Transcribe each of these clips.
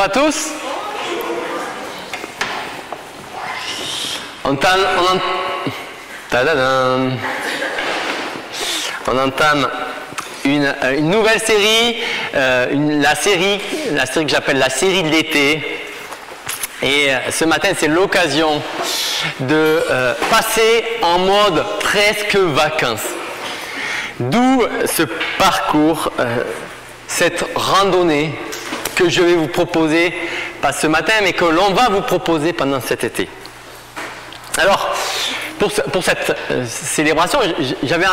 à tous. On entame une nouvelle série, la série que j'appelle la série de l'été. Et ce matin, c'est l'occasion de passer en mode presque vacances. D'où ce parcours, cette randonnée que je vais vous proposer, pas ce matin, mais que l'on va vous proposer pendant cet été. Alors, pour cette célébration, j'avais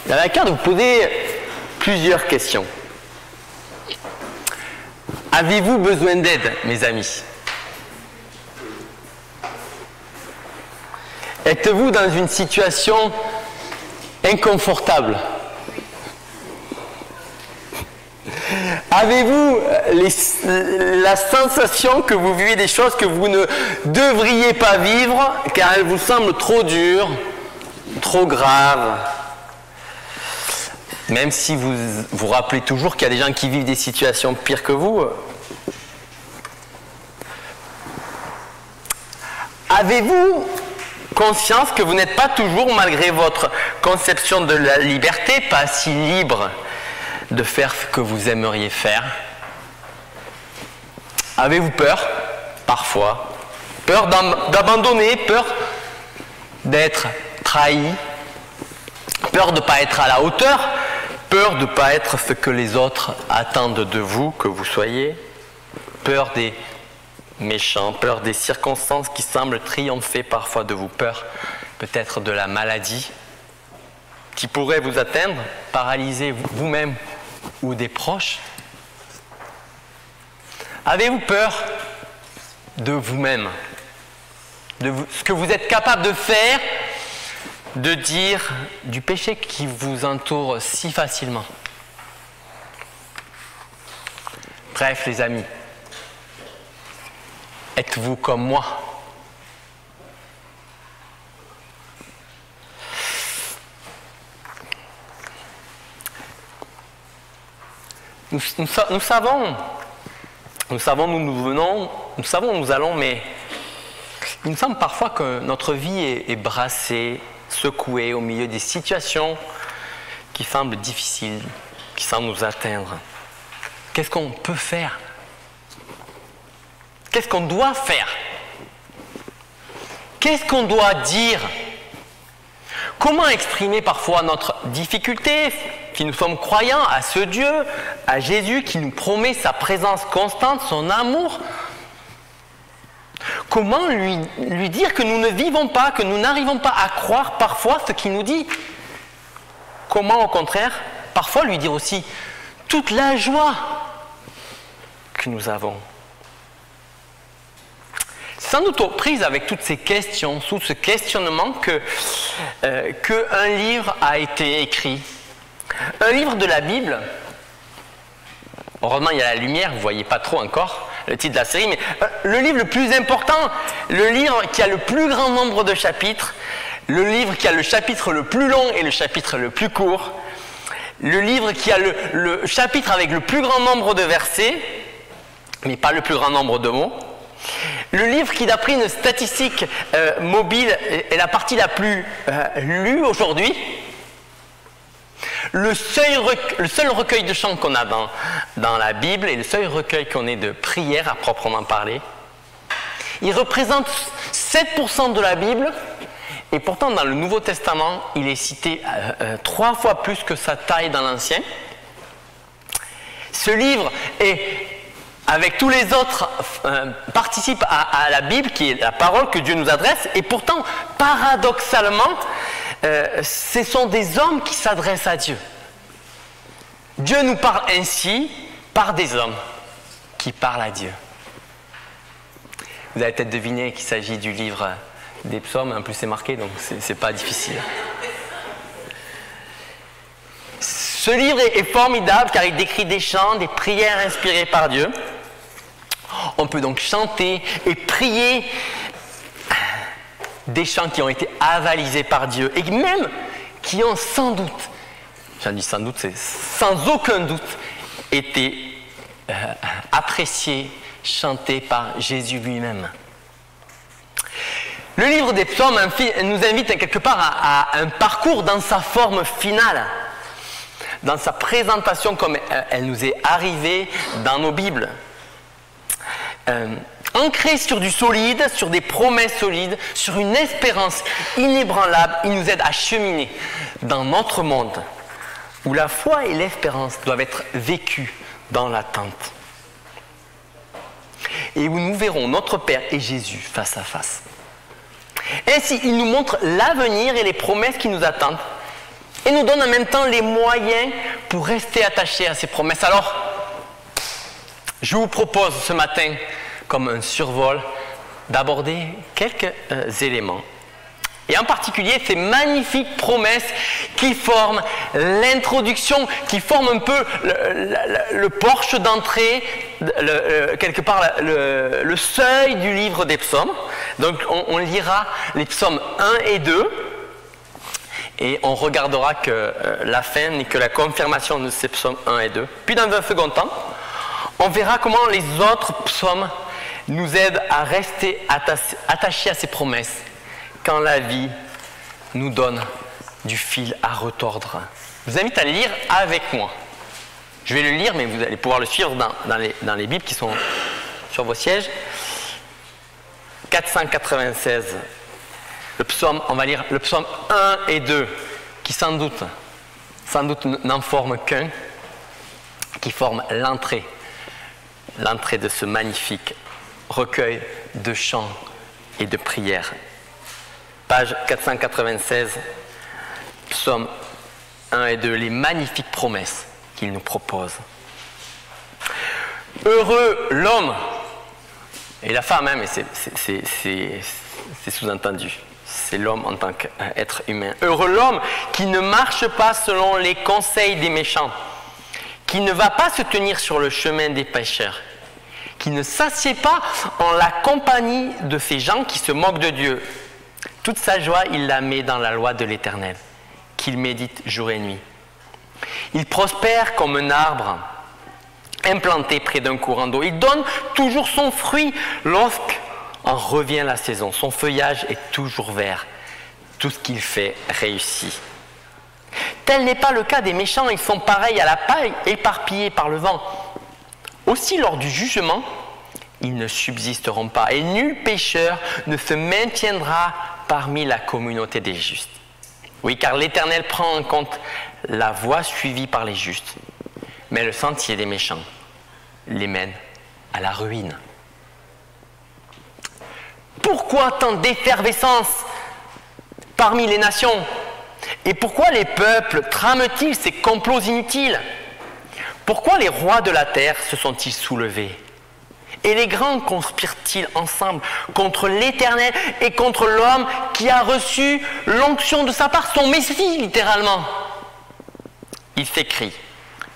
à cœur de vous poser plusieurs questions. Avez-vous besoin d'aide, mes amis? Êtes-vous dans une situation inconfortable? Avez-vous la sensation que vous vivez des choses que vous ne devriez pas vivre car elles vous semblent trop dures, trop graves? Même si vous vous rappelez toujours qu'il y a des gens qui vivent des situations pires que vous. Avez-vous conscience que vous n'êtes pas toujours, malgré votre conception de la liberté, pas si libre de faire ce que vous aimeriez faire? Avez-vous peur, parfois? Peur d'abandonner, peur d'être trahi, peur de ne pas être à la hauteur, peur de ne pas être ce que les autres attendent de vous, que vous soyez, peur des méchants, peur des circonstances qui semblent triompher parfois de vous, peur peut-être de la maladie qui pourrait vous atteindre, paralyser vous-même ou des proches? Avez-vous peur de vous-même, de ce que vous êtes capable de faire, de dire, du péché qui vous entoure si facilement? Bref, les amis, êtes-vous comme moi? Nous savons d'où nous venons, nous savons où nous allons, mais il me semble parfois que notre vie est brassée, secouée au milieu des situations qui semblent difficiles, qui semblent nous atteindre. Qu'est-ce qu'on peut faire? Qu'est-ce qu'on doit faire? Qu'est-ce qu'on doit dire? Comment exprimer parfois notre difficulté, qui nous sommes croyants, à ce Dieu, à Jésus qui nous promet sa présence constante, son amour? Comment lui dire que nous ne vivons pas, que nous n'arrivons pas à croire parfois ce qu'il nous dit? Comment au contraire, parfois lui dire aussi toute la joie que nous avons? Sans doute aux prises avec toutes ces questions, sous ce questionnement qu'un livre a été écrit. Un livre de la Bible. Heureusement, il y a la lumière, vous ne voyez pas trop encore le titre de la série, mais le livre le plus important, le livre qui a le plus grand nombre de chapitres, le livre qui a le chapitre le plus long et le chapitre le plus court, le livre qui a le chapitre avec le plus grand nombre de versets, mais pas le plus grand nombre de mots. Le livre qui, d'après une statistique mobile, est la partie la plus lue aujourd'hui. Le seul recueil de chants qu'on a dans la Bible et le seul recueil qu'on ait de prières à proprement parler. Il représente 7% de la Bible et pourtant dans le Nouveau Testament, il est cité 3 fois plus que sa taille dans l'Ancien. Ce livre avec tous les autres, participe à la Bible, qui est la parole que Dieu nous adresse, et pourtant, paradoxalement, ce sont des hommes qui s'adressent à Dieu. Dieu nous parle ainsi par des hommes qui parlent à Dieu. Vous avez peut-être deviné qu'il s'agit du livre des psaumes, en plus c'est marqué, donc c'est pas difficile. Ce livre est formidable car il décrit des chants, des prières inspirées par Dieu. On peut donc chanter et prier des chants qui ont été avalisés par Dieu et même qui ont sans doute, j'en dis sans doute, c'est sans aucun doute, été appréciée, chantée par Jésus lui-même. Le livre des psaumes nous invite quelque part à un parcours dans sa forme finale, dans sa présentation comme elle nous est arrivée dans nos Bibles. Ancré sur du solide, sur des promesses solides, sur une espérance inébranlable, il nous aide à cheminer dans notre monde où la foi et l'espérance doivent être vécues dans l'attente. Et où nous verrons notre Père et Jésus face à face. Ainsi, il nous montre l'avenir et les promesses qui nous attendent et nous donne en même temps les moyens pour rester attachés à ces promesses. Alors, je vous propose ce matin, comme un survol, d'aborder quelques éléments. Et en particulier, ces magnifiques promesses qui forment l'introduction, qui forment un peu le porche d'entrée, quelque part le seuil du livre des psaumes. Donc on lira les psaumes 1 et 2 et on regardera que la fin n'est que la confirmation de ces psaumes 1 et 2. Puis dans un second temps, on verra comment les autres psaumes nous aident à rester attachés à ces promesses quand la vie nous donne du fil à retordre. Je vous invite à le lire avec moi. Je vais le lire, mais vous allez pouvoir le suivre dans les Bibles qui sont sur vos sièges. 496. Le psaume, on va lire le psaume 1 et 2, qui sans doute n'en forment qu'un, qui forme l'entrée de ce magnifique recueil de chants et de prières. Page 496, psaume 1 et 2, les magnifiques promesses qu'il nous propose. Heureux l'homme, et la femme, hein, mais c'est sous-entendu, c'est l'homme en tant qu'être humain. Heureux l'homme qui ne marche pas selon les conseils des méchants, qui ne va pas se tenir sur le chemin des pécheurs, qui ne s'assied pas en la compagnie de ces gens qui se moquent de Dieu. Toute sa joie, il la met dans la loi de l'Éternel, qu'il médite jour et nuit. Il prospère comme un arbre implanté près d'un courant d'eau. Il donne toujours son fruit lorsqu'en revient la saison. Son feuillage est toujours vert. Tout ce qu'il fait réussit. Tel n'est pas le cas des méchants. Ils sont pareils à la paille, éparpillés par le vent. Aussi, lors du jugement, ils ne subsisteront pas. Et nul pécheur ne se maintiendra parmi la communauté des justes. Oui, car l'Éternel prend en compte la voie suivie par les justes, mais le sentier des méchants les mène à la ruine. Pourquoi tant d'effervescence parmi les nations? Et pourquoi les peuples trament-ils ces complots inutiles? Pourquoi les rois de la terre se sont-ils soulevés? Et les grands conspirent-ils ensemble contre l'Éternel et contre l'homme qui a reçu l'onction de sa part, son Messie, littéralement? Il s'écrie: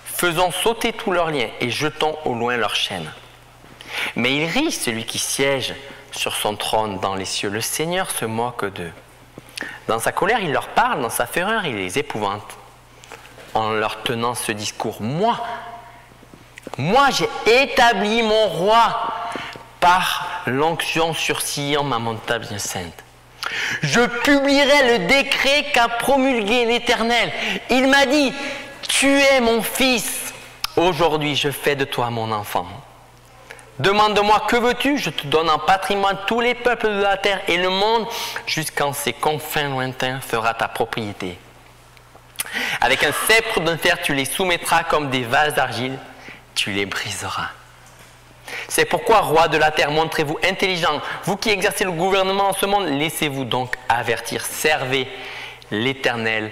faisons sauter tous leurs liens et jetons au loin leurs chaînes. Mais il rit celui qui siège sur son trône dans les cieux. Le Seigneur se moque d'eux. Dans sa colère, il leur parle, dans sa fureur, il les épouvante. En leur tenant ce discours: Moi, j'ai établi mon roi par l'onction sursillant ma montagne sainte. Je publierai le décret qu'a promulgué l'Éternel. Il m'a dit: tu es mon fils. Aujourd'hui, je fais de toi mon enfant. Demande-moi, que veux-tu? Je te donne en patrimoine tous les peuples de la terre, et le monde, jusqu'en ses confins lointains, fera ta propriété. Avec un sceptre de fer, tu les soumettras comme des vases d'argile. Tu les briseras. C'est pourquoi, roi de la terre, montrez-vous intelligent. Vous qui exercez le gouvernement en ce monde, laissez-vous donc avertir. Servez l'Éternel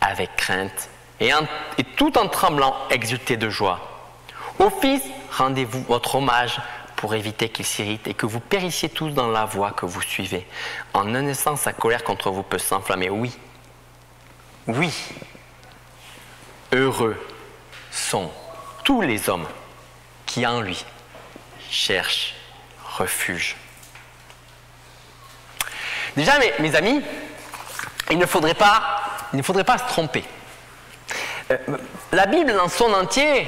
avec crainte et tout en tremblant, exultez de joie. Au Fils, rendez-vous votre hommage pour éviter qu'il s'irrite et que vous périssiez tous dans la voie que vous suivez. En un instant, sa colère contre vous peut s'enflammer. Oui, heureux sont tous les hommes qui en lui cherchent refuge. Déjà, mes amis, il ne faudrait pas se tromper. La Bible, dans son entier,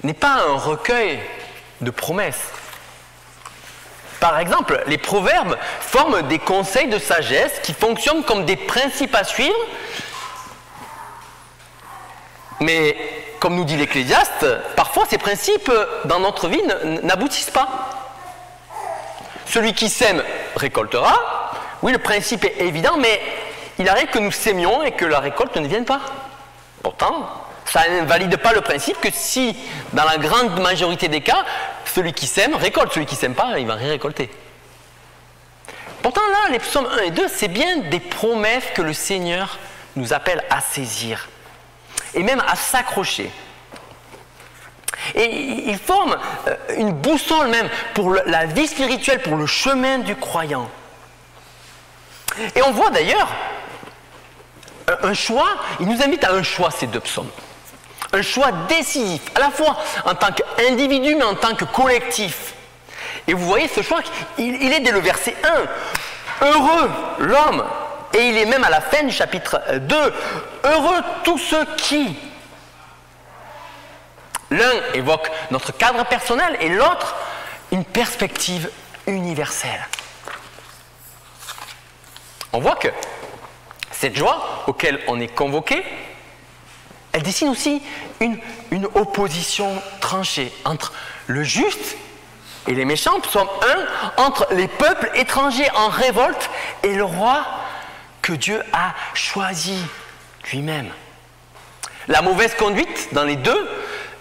n'est pas un recueil de promesses. Par exemple, les proverbes forment des conseils de sagesse qui fonctionnent comme des principes à suivre, mais comme nous dit l'Ecclésiaste, parfois ces principes dans notre vie n'aboutissent pas. Celui qui sème récoltera. Oui, le principe est évident, mais il arrive que nous sémions et que la récolte ne vienne pas. Pourtant, ça ne valide pas le principe que si, dans la grande majorité des cas, celui qui sème récolte. Celui qui ne sème pas, il ne va rien récolter. Pourtant là, les psaumes 1 et 2, c'est bien des promesses que le Seigneur nous appelle à saisir et même à s'accrocher. Et ils forment une boussole même pour la vie spirituelle, pour le chemin du croyant. Et on voit d'ailleurs un choix, il nous invite à un choix ces deux psaumes. Un choix décisif, à la fois en tant qu'individu mais en tant que collectif. Et vous voyez ce choix, il est dès le verset 1. Heureux l'homme, et il est même à la fin du chapitre 2. Heureux tous ceux qui. L'un évoque notre cadre personnel et l'autre une perspective universelle. On voit que cette joie auquel on est convoqué, elle dessine aussi une opposition tranchée entre le juste et les méchants, psaume 1, entre les peuples étrangers en révolte et le roi que Dieu a choisi lui-même. La mauvaise conduite dans les deux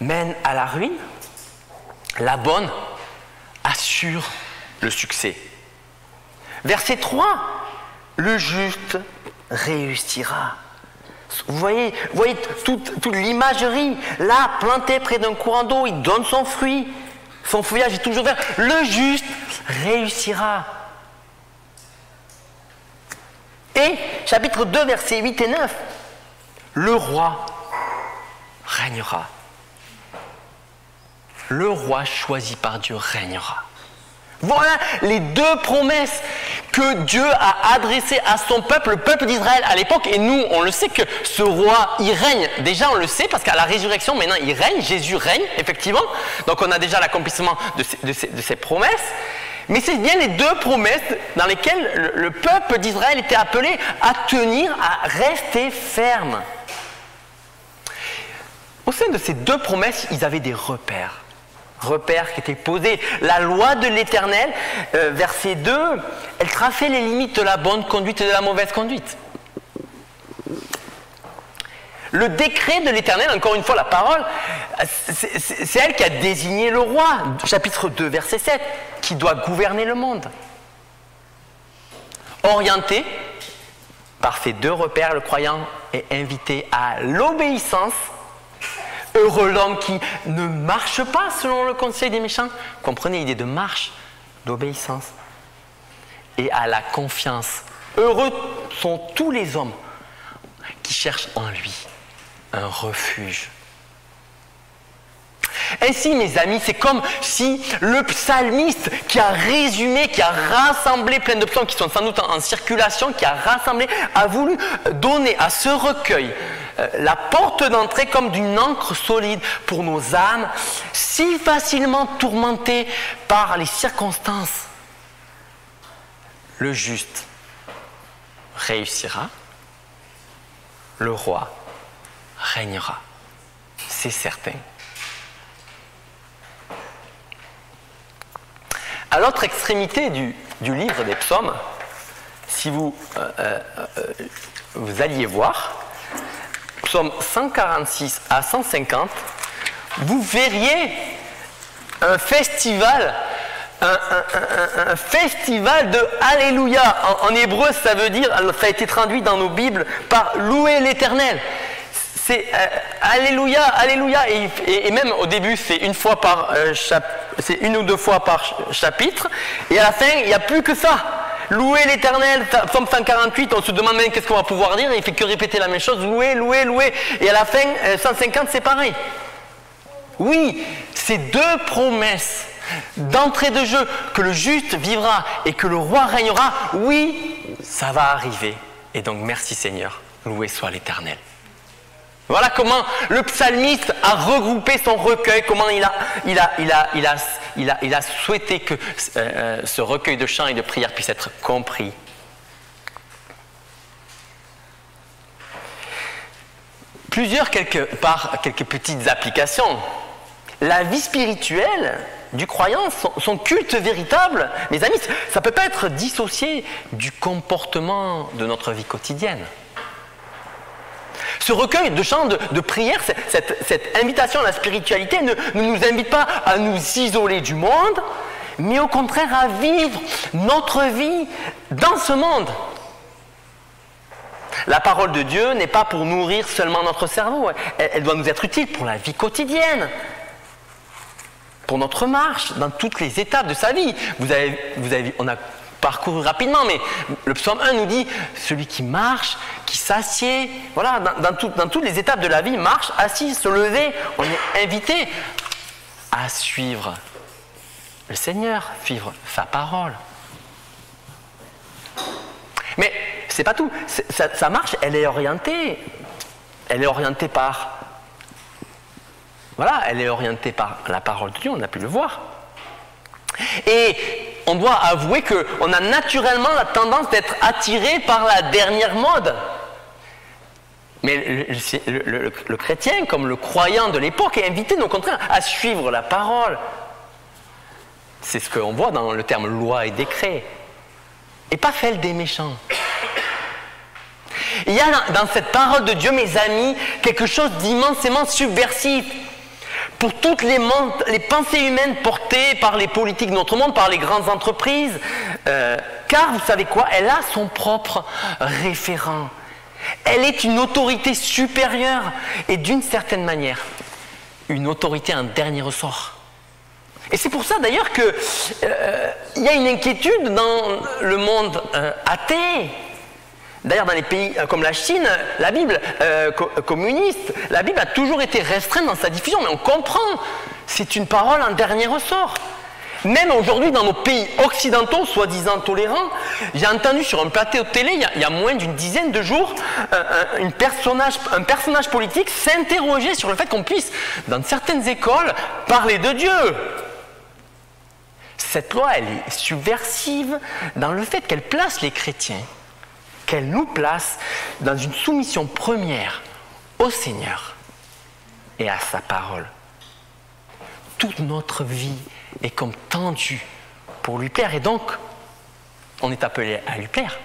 mène à la ruine, la bonne assure le succès. Verset 3, le juste réussira. Vous voyez toute l'imagerie, là, planté près d'un courant d'eau, il donne son fruit, son feuillage est toujours vert. Le juste réussira. Et, chapitre 2, versets 8 et 9, le roi régnera. Le roi choisi par Dieu régnera. Voilà les deux promesses que Dieu a adressées à son peuple, le peuple d'Israël à l'époque. Et nous, on le sait que ce roi, il règne. Déjà, on le sait parce qu'à la résurrection, maintenant, il règne. Jésus règne, effectivement. Donc, on a déjà l'accomplissement de ces promesses. Mais c'est bien les deux promesses dans lesquelles le peuple d'Israël était appelé à tenir, à rester ferme. Au sein de ces deux promesses, ils avaient des repères. Repères qui étaient posés. La loi de l'Éternel, verset 2, elle traçait les limites de la bonne conduite et de la mauvaise conduite. Le décret de l'Éternel, encore une fois la parole, c'est elle qui a désigné le roi, chapitre 2, verset 7, qui doit gouverner le monde. Orienté par ces deux repères, le croyant est invité à l'obéissance. Heureux l'homme qui ne marche pas selon le conseil des méchants. Comprenez l'idée de marche, d'obéissance. Et à la confiance. Heureux sont tous les hommes qui cherchent en lui un refuge. Ainsi, mes amis, c'est comme si le psalmiste qui a résumé, qui a rassemblé plein de psaumes qui sont sans doute en circulation, qui a rassemblé, a voulu donner à ce recueil la porte d'entrée comme d'une encre solide pour nos âmes, si facilement tourmentées par les circonstances. Le juste réussira, le roi régnera, c'est certain. À l'autre extrémité du livre des psaumes, si vous alliez voir, psaume 146 à 150, vous verriez un festival, un festival de Alléluia. En hébreu, ça veut dire, ça a été traduit dans nos Bibles par louer l'Éternel. C'est Alléluia, Alléluia. Et même au début, c'est c'est une ou deux fois par chapitre. Et à la fin, il n'y a plus que ça. Louer l'Éternel, psaume 148, on se demande même qu'est-ce qu'on va pouvoir dire, il ne fait que répéter la même chose, louer, louer, louer. Et à la fin, 150, c'est pareil. Oui, ces deux promesses d'entrée de jeu, que le juste vivra et que le roi régnera, oui, ça va arriver. Et donc, merci Seigneur, loué soit l'Éternel. Voilà comment le psalmiste a regroupé son recueil, comment il a souhaité que ce recueil de chants et de prières puisse être compris. Quelques petites applications. La vie spirituelle du croyant, son culte véritable, mes amis, ça ne peut pas être dissocié du comportement de notre vie quotidienne. Ce recueil de chants de prière, cette invitation à la spiritualité ne nous invite pas à nous isoler du monde, mais au contraire à vivre notre vie dans ce monde. La parole de Dieu n'est pas pour nourrir seulement notre cerveau, elle doit nous être utile pour la vie quotidienne, pour notre marche, dans toutes les étapes de sa vie. On a parcouru rapidement, mais le psaume 1 nous dit « Celui qui marche, qui s'assied », voilà, dans toutes les étapes de la vie, marche, assis, se lever, on est invité à suivre le Seigneur, suivre sa parole. Mais c'est pas tout, sa marche, elle est orientée par... Voilà, elle est orientée par la parole de Dieu, on a pu le voir. Et on doit avouer qu'on a naturellement la tendance d'être attiré par la dernière mode. Mais le chrétien, comme le croyant de l'époque, est invité au contraire à suivre la parole. C'est ce qu'on voit dans le terme loi et décret. Et pas celle des méchants. Il y a dans cette parole de Dieu, mes amis, quelque chose d'immensément subversif. Pour toutes les pensées humaines portées par les politiques de notre monde, par les grandes entreprises, car vous savez quoi, elle a son propre référent. Elle est une autorité supérieure et d'une certaine manière, une autorité en dernier ressort. Et c'est pour ça d'ailleurs qu'il y a une inquiétude dans le monde athée. D'ailleurs, dans les pays comme la Chine, la Bible communiste, la Bible a toujours été restreinte dans sa diffusion, mais on comprend, c'est une parole en dernier ressort. Même aujourd'hui, dans nos pays occidentaux, soi-disant tolérants, j'ai entendu sur un plateau de télé, il y a moins d'une dizaine de jours, un personnage politique s'interroger sur le fait qu'on puisse, dans certaines écoles, parler de Dieu. Cette loi, elle est subversive dans le fait qu'elle place les chrétiens, qu'elle nous place dans une soumission première au Seigneur et à sa parole. Toute notre vie est comme tendue pour lui plaire, et donc on est appelé à lui plaire,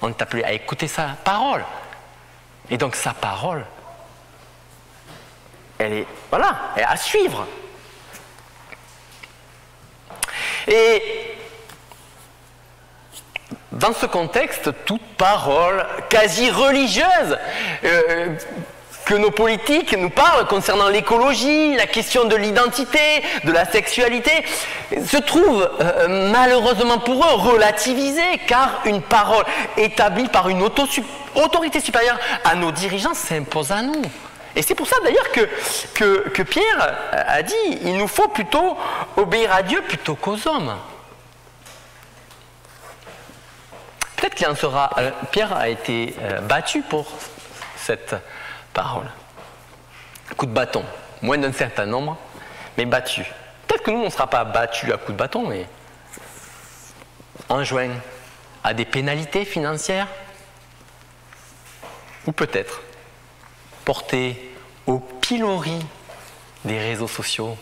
on est appelé à écouter sa parole, et donc sa parole, elle est à suivre. Et dans ce contexte, toute parole quasi religieuse que nos politiques nous parlent concernant l'écologie, la question de l'identité, de la sexualité, se trouve malheureusement pour eux relativisée, car une parole établie par une autorité supérieure à nos dirigeants s'impose à nous. Et c'est pour ça d'ailleurs que Pierre a dit, il nous faut plutôt obéir à Dieu plutôt qu'aux hommes. Peut-être qu'il en sera... Pierre a été battu pour cette parole. Coup de bâton, moins d'un certain nombre, mais battu. Peut-être que nous, on ne sera pas battus à coup de bâton, mais enjoint à des pénalités financières, ou peut-être porté au pilori des réseaux sociaux,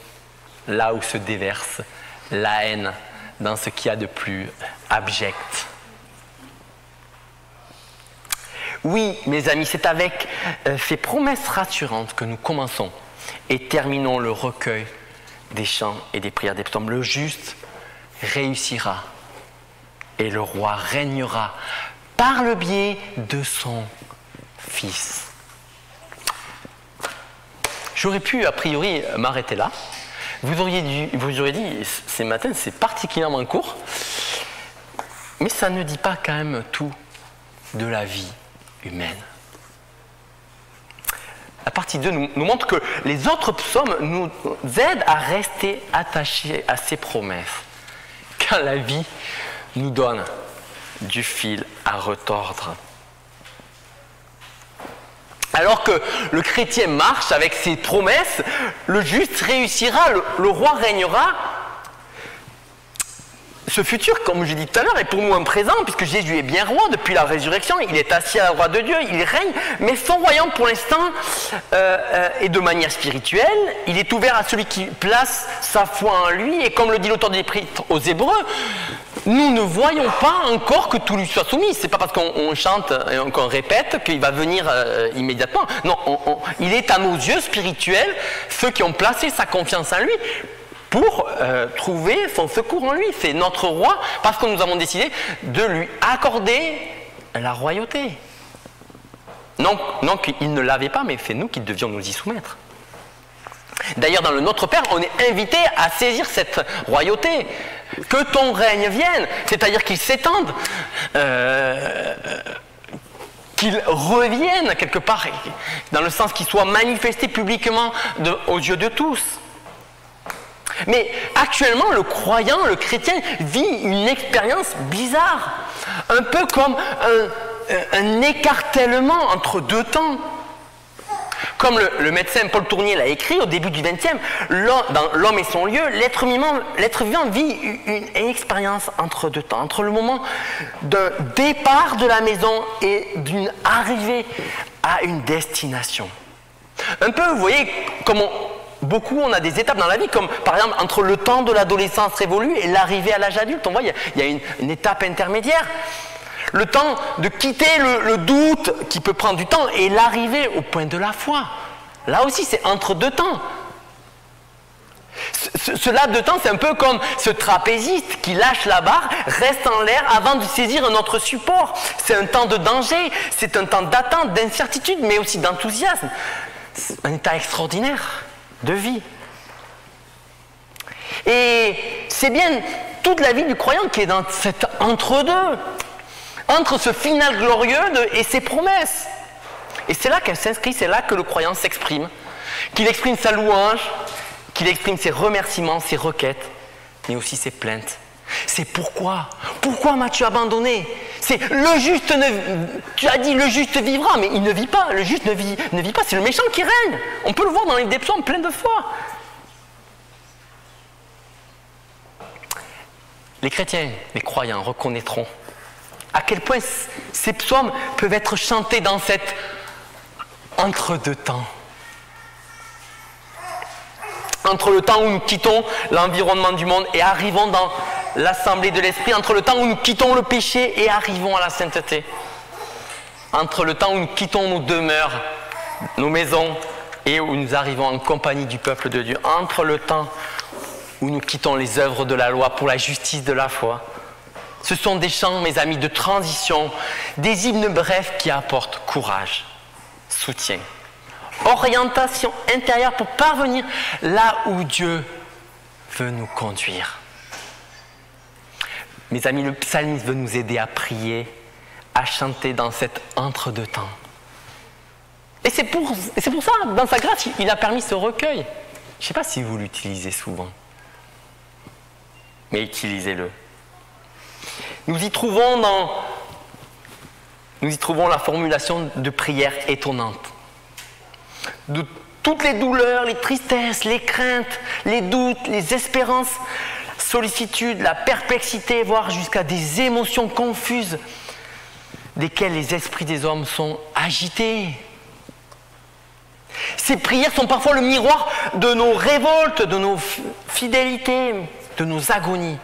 là où se déverse la haine dans ce qu'il y a de plus abject. Oui, mes amis, c'est avec ces promesses rassurantes que nous commençons et terminons le recueil des chants et des prières des psaumes. Le juste réussira et le roi régnera par le biais de son Fils. J'aurais pu, a priori, m'arrêter là. Vous auriez dit, ces matins, c'est particulièrement court, mais ça ne dit pas quand même tout de la vie humaine. La partie 2 nous montre que les autres psaumes nous aident à rester attachés à ces promesses, car la vie nous donne du fil à retordre. Alors que le chrétien marche avec ses promesses, le juste réussira, le roi régnera. Ce futur, comme je dis tout à l'heure, est pour nous un présent, puisque Jésus est bien roi depuis la résurrection, il est assis à la droite de Dieu, il règne, mais son royaume pour l'instant est de manière spirituelle, il est ouvert à celui qui place sa foi en lui, et comme le dit l'auteur de l'Épître aux Hébreux, nous ne voyons pas encore que tout lui soit soumis. C'est pas parce qu'on chante et qu'on répète qu'il va venir immédiatement. Non, il est à nos yeux spirituels, ceux qui ont placé sa confiance en lui, pour trouver son secours en lui. C'est notre roi parce que nous avons décidé de lui accorder la royauté. Non qu'il ne l'avait pas, mais c'est nous qui devions nous y soumettre. D'ailleurs, dans le Notre Père, on est invité à saisir cette royauté. Que ton règne vienne, c'est-à-dire qu'il s'étende, qu'il revienne quelque part, dans le sens qu'il soit manifesté publiquement aux yeux de tous. Mais actuellement, le croyant, le chrétien, vit une expérience bizarre, un peu comme un écartellement entre deux temps. Comme le médecin Paul Tournier l'a écrit au début du XXe, dans L'homme et son lieu, l'être vivant vit une expérience entre deux temps, entre le moment d'un départ de la maison et d'une arrivée à une destination. Un peu, vous voyez, comme beaucoup, on a des étapes dans la vie, comme par exemple entre le temps de l'adolescence révolue et l'arrivée à l'âge adulte. On voit, il y a une étape intermédiaire. Le temps de quitter le doute qui peut prendre du temps et l'arrivée au point de la foi. Là aussi, c'est entre deux temps. Ce laps de temps, c'est un peu comme ce trapéziste qui lâche la barre, reste en l'air avant de saisir un autre support. C'est un temps de danger, c'est un temps d'attente, d'incertitude, mais aussi d'enthousiasme. C'est un état extraordinaire de vie. Et c'est bien toute la vie du croyant qui est dans cet entre-deux, entre ce final glorieux et ses promesses. Et c'est là qu'elle s'inscrit, c'est là que le croyant s'exprime, qu'il exprime sa louange, qu'il exprime ses remerciements, ses requêtes, mais aussi ses plaintes. C'est pourquoi m'as-tu abandonné? C'est le juste, tu as dit le juste vivra, mais il ne vit pas, le juste ne vit pas, c'est le méchant qui règne. On peut le voir dans les des psaumes plein de fois. Les chrétiens, les croyants reconnaîtront à quel point ces psaumes peuvent être chantés dans cet entre-deux-temps. Entre le temps où nous quittons l'environnement du monde et arrivons dans l'assemblée de l'esprit, entre le temps où nous quittons le péché et arrivons à la sainteté, entre le temps où nous quittons nos demeures, nos maisons et où nous arrivons en compagnie du peuple de Dieu, entre le temps où nous quittons les œuvres de la loi pour la justice de la foi. Ce sont des chants, mes amis, de transition, des hymnes brefs qui apportent courage, soutien, orientation intérieure pour parvenir là où Dieu veut nous conduire. Mes amis, le psalmiste veut nous aider à prier, à chanter dans cet entre-deux-temps. Et c'est pour ça, dans sa grâce, il a permis ce recueil. Je ne sais pas si vous l'utilisez souvent, mais utilisez-le. Nous y trouvons la formulation de prière étonnante. De toutes les douleurs, les tristesses, les craintes, les doutes, les espérances, sollicitude, la perplexité, voire jusqu'à des émotions confuses desquelles les esprits des hommes sont agités. Ces prières sont parfois le miroir de nos révoltes, de nos fidélités, de nos agonies,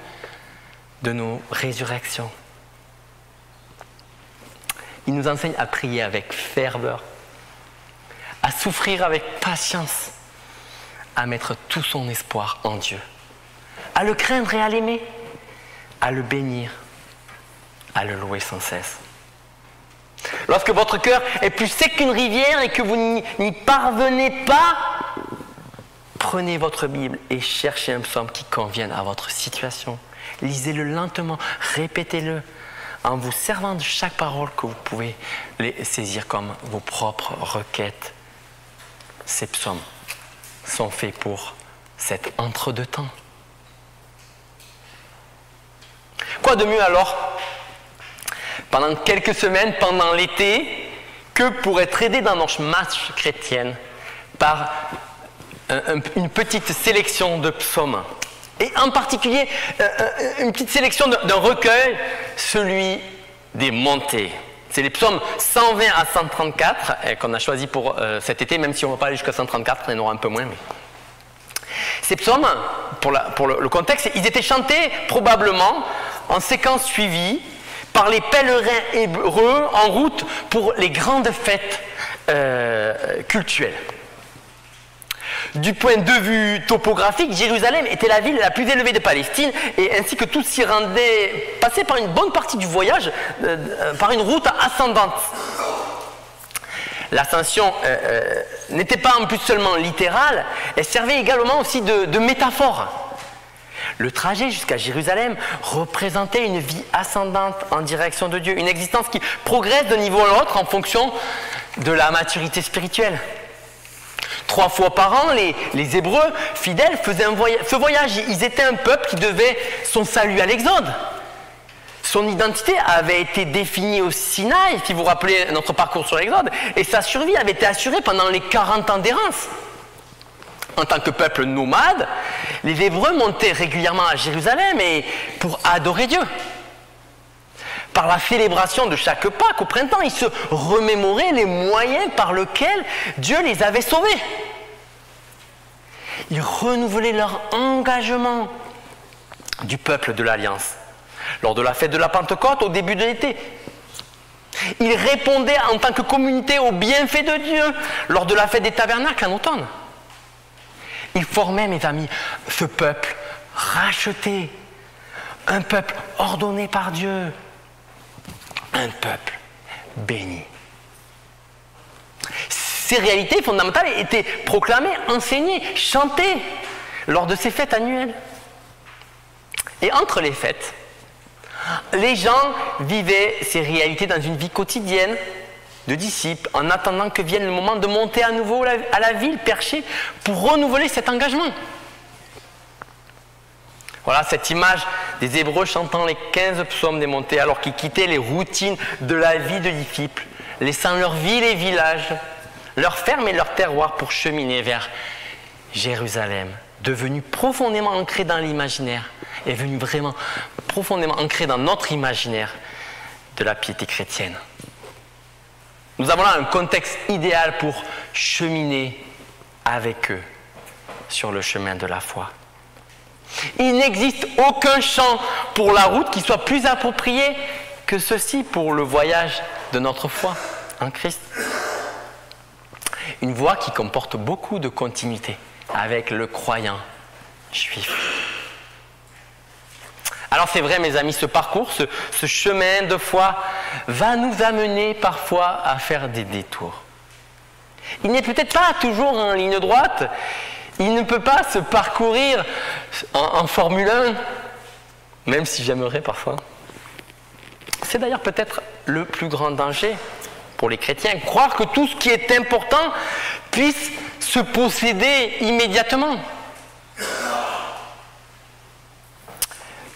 de nos résurrections. Il nous enseigne à prier avec ferveur, à souffrir avec patience, à mettre tout son espoir en Dieu, à le craindre et à l'aimer, à le bénir, à le louer sans cesse. Lorsque votre cœur est plus sec qu'une rivière et que vous n'y parvenez pas, prenez votre Bible et cherchez un psaume qui convienne à votre situation. Lisez-le lentement, répétez-le, en vous servant de chaque parole que vous pouvez les saisir comme vos propres requêtes. Ces psaumes sont faits pour cet entre-deux-temps. Quoi de mieux alors, pendant quelques semaines, pendant l'été, que pour être aidé dans notre marche chrétienne par une petite sélection de psaumes. Et en particulier, une petite sélection d'un recueil, celui des montées. C'est les psaumes 120 à 134 qu'on a choisi pour cet été, même si on ne va pas aller jusqu'à 134, on en aura un peu moins. Mais... Ces psaumes, pour le contexte, ils étaient chantés probablement en séquence suivie par les pèlerins hébreux en route pour les grandes fêtes cultuelles. Du point de vue topographique, Jérusalem était la ville la plus élevée de Palestine et ainsi que tous s'y rendaient, passaient par une bonne partie du voyage par une route ascendante. L'ascension n'était pas en plus seulement littérale, elle servait également aussi de métaphore. Le trajet jusqu'à Jérusalem représentait une vie ascendante en direction de Dieu, une existence qui progresse d'un niveau à l'autre en fonction de la maturité spirituelle. 3 fois par an, les Hébreux fidèles faisaient ce voyage. Ils étaient un peuple qui devait son salut à l'Exode. Son identité avait été définie au Sinaï, si vous vous rappelez notre parcours sur l'Exode, et sa survie avait été assurée pendant les 40 ans d'errance. En tant que peuple nomade, les Hébreux montaient régulièrement à Jérusalem pour adorer Dieu. Par la célébration de chaque Pâques au printemps, ils se remémoraient les moyens par lesquels Dieu les avait sauvés. Ils renouvelaient leur engagement du peuple de l'Alliance lors de la fête de la Pentecôte au début de l'été. Ils répondaient en tant que communauté aux bienfaits de Dieu lors de la fête des tabernacles en automne. Ils formaient, mes amis, ce peuple racheté, un peuple ordonné par Dieu, un peuple béni. Ces réalités fondamentales étaient proclamées, enseignées, chantées lors de ces fêtes annuelles. Et entre les fêtes, les gens vivaient ces réalités dans une vie quotidienne de disciples en attendant que vienne le moment de monter à nouveau à la ville perchée pour renouveler cet engagement. Voilà cette image des Hébreux chantant les 15 psaumes des montées alors qu'ils quittaient les routines de la vie de disciples, laissant leur ville et villages, leurs fermes et leurs terroirs pour cheminer vers Jérusalem, devenu profondément ancré dans l'imaginaire, est venu vraiment profondément ancré dans notre imaginaire de la piété chrétienne. Nous avons là un contexte idéal pour cheminer avec eux sur le chemin de la foi. Il n'existe aucun champ pour la route qui soit plus approprié que ceci pour le voyage de notre foi en Christ. Une voie qui comporte beaucoup de continuité avec le croyant juif. Alors c'est vrai, mes amis, ce parcours, ce chemin de foi va nous amener parfois à faire des détours. Il n'est peut-être pas toujours en ligne droite, il ne peut pas se parcourir en Formule 1, même si j'aimerais parfois. C'est d'ailleurs peut-être le plus grand danger pour les chrétiens, croire que tout ce qui est important puisse se posséder immédiatement.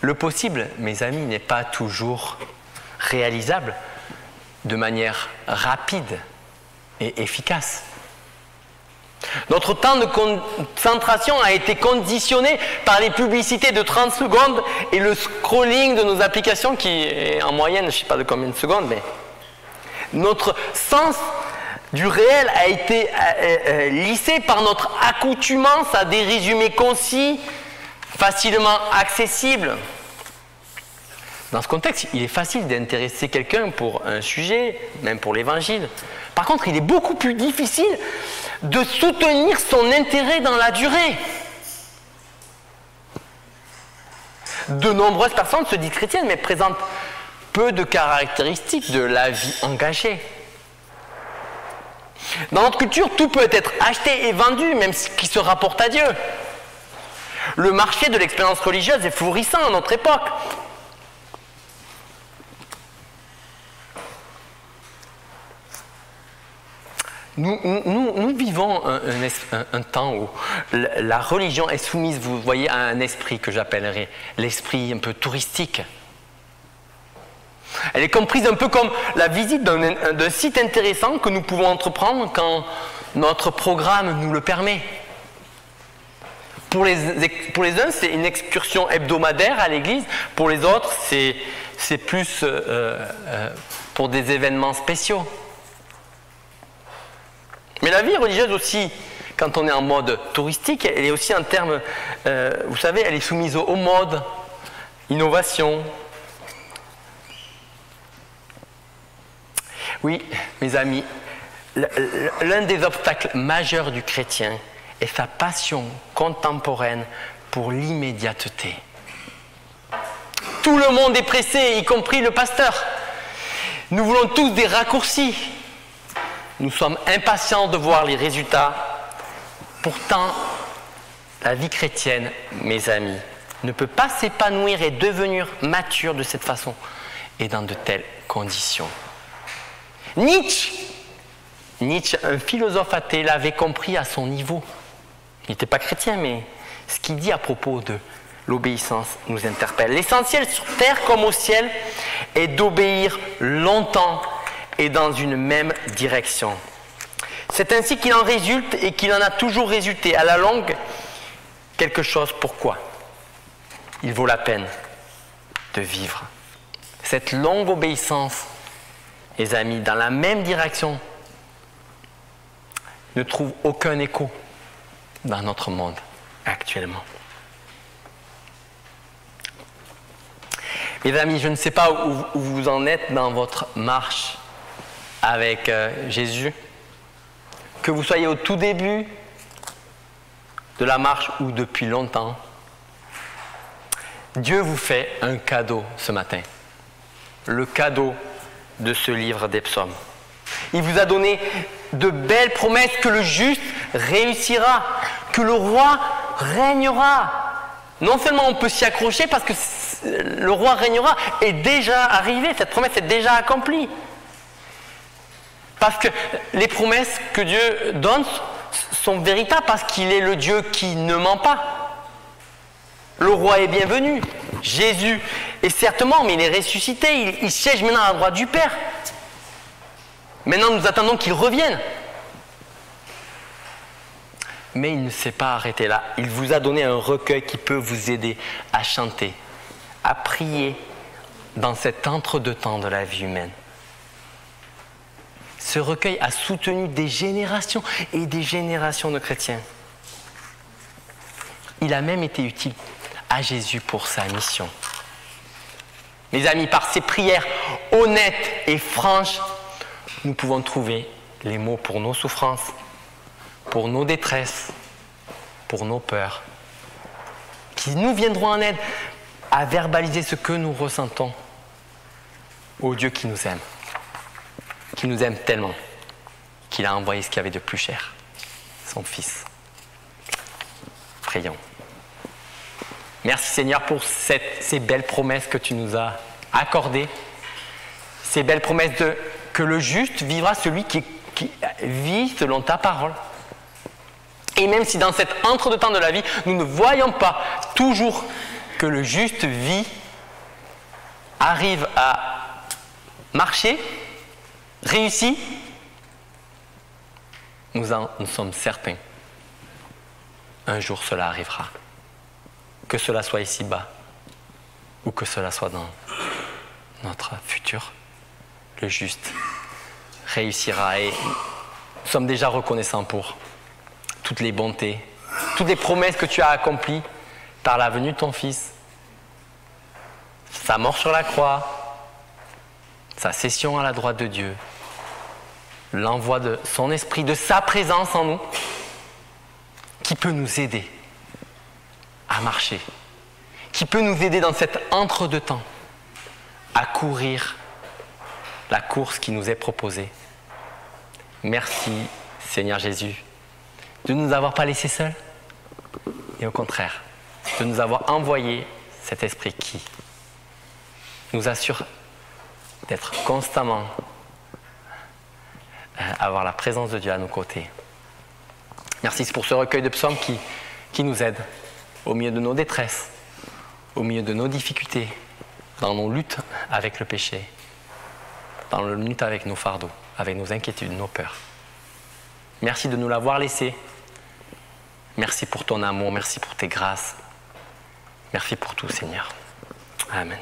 Le possible, mes amis, n'est pas toujours réalisable de manière rapide et efficace. Notre temps de concentration a été conditionné par les publicités de 30 secondes et le scrolling de nos applications qui est en moyenne, je ne sais pas de combien de secondes, mais notre sens du réel a été lissé par notre accoutumance à des résumés concis, facilement accessibles. Dans ce contexte, il est facile d'intéresser quelqu'un pour un sujet, même pour l'évangile. Par contre, il est beaucoup plus difficile de soutenir son intérêt dans la durée. De nombreuses personnes se disent chrétiennes, mais présentent peu de caractéristiques de la vie engagée. Dans notre culture, tout peut être acheté et vendu, même ce qui se rapporte à Dieu. Le marché de l'expérience religieuse est florissant à notre époque. Nous vivons un temps où la religion est soumise, vous voyez, à un esprit que j'appellerais l'esprit un peu touristique. Elle est comprise un peu comme la visite d'un site intéressant que nous pouvons entreprendre quand notre programme nous le permet. Pour les uns, c'est une excursion hebdomadaire à l'église. Pour les autres, c'est plus pour des événements spéciaux. Mais la vie religieuse aussi, quand on est en mode touristique, elle est aussi en termes, vous savez, elle est soumise aux modes, innovation. Oui, mes amis, l'un des obstacles majeurs du chrétien est sa passion contemporaine pour l'immédiateté. Tout le monde est pressé, y compris le pasteur. Nous voulons tous des raccourcis. Nous sommes impatients de voir les résultats. Pourtant, la vie chrétienne, mes amis, ne peut pas s'épanouir et devenir mature de cette façon et dans de telles conditions. Nietzsche, un philosophe athée, l'avait compris à son niveau. Il n'était pas chrétien, mais ce qu'il dit à propos de l'obéissance nous interpelle. L'essentiel sur terre comme au ciel est d'obéir longtemps et dans une même direction. C'est ainsi qu'il en résulte et qu'il en a toujours résulté à la longue quelque chose. Pourquoi? Il vaut la peine de vivre. Cette longue obéissance, les amis, dans la même direction, ne trouve aucun écho dans notre monde actuellement. Mes amis, je ne sais pas où vous en êtes dans votre marche avec Jésus, que vous soyez au tout début de la marche ou depuis longtemps. Dieu vous fait un cadeau ce matin, le cadeau de ce livre des psaumes. Il vous a donné de belles promesses que le juste réussira, que le roi régnera. Non seulement on peut s'y accrocher parce que le roi régnera est déjà arrivé, cette promesse est déjà accomplie. Parce que les promesses que Dieu donne sont véritables parce qu'il est le Dieu qui ne ment pas. Le roi est bienvenu. Jésus est certes mort, mais il est ressuscité. Il siège maintenant à la droite du Père. Maintenant, nous attendons qu'il revienne. Mais il ne s'est pas arrêté là. Il vous a donné un recueil qui peut vous aider à chanter, à prier dans cet entre-deux-temps de la vie humaine. Ce recueil a soutenu des générations et des générations de chrétiens. Il a même été utile à Jésus pour sa mission. Mes amis, par ces prières honnêtes et franches, nous pouvons trouver les mots pour nos souffrances, pour nos détresses, pour nos peurs, qui nous viendront en aide à verbaliser ce que nous ressentons au Dieu qui nous aime tellement, qu'il a envoyé ce qu'il y avait de plus cher, son Fils. Prions. Merci Seigneur pour ces belles promesses que tu nous as accordées, ces belles promesses que le juste vivra, celui qui vit selon ta parole. Et même si dans cet entre-deux-temps de la vie, nous ne voyons pas toujours que le juste vit, arrive à marcher, réussit, nous sommes certains. Un jour cela arrivera. Que cela soit ici-bas ou que cela soit dans notre futur, le juste réussira et nous sommes déjà reconnaissants pour toutes les bontés, toutes les promesses que tu as accomplies par la venue de ton Fils, sa mort sur la croix, sa cession à la droite de Dieu, l'envoi de son esprit, de sa présence en nous, qui peut nous aider à marcher, qui peut nous aider dans cet entre-deux-temps à courir la course qui nous est proposée. Merci Seigneur Jésus de ne nous avoir pas laissés seuls et au contraire de nous avoir envoyé cet esprit qui nous assure d'être constamment avoir la présence de Dieu à nos côtés. Merci pour ce recueil de psaumes qui nous aide au milieu de nos détresses, au milieu de nos difficultés, dans nos luttes avec le péché. dans le minute avec nos fardeaux, avec nos inquiétudes, nos peurs. Merci de nous l'avoir laissé. Merci pour ton amour, merci pour tes grâces. Merci pour tout, Seigneur. Amen.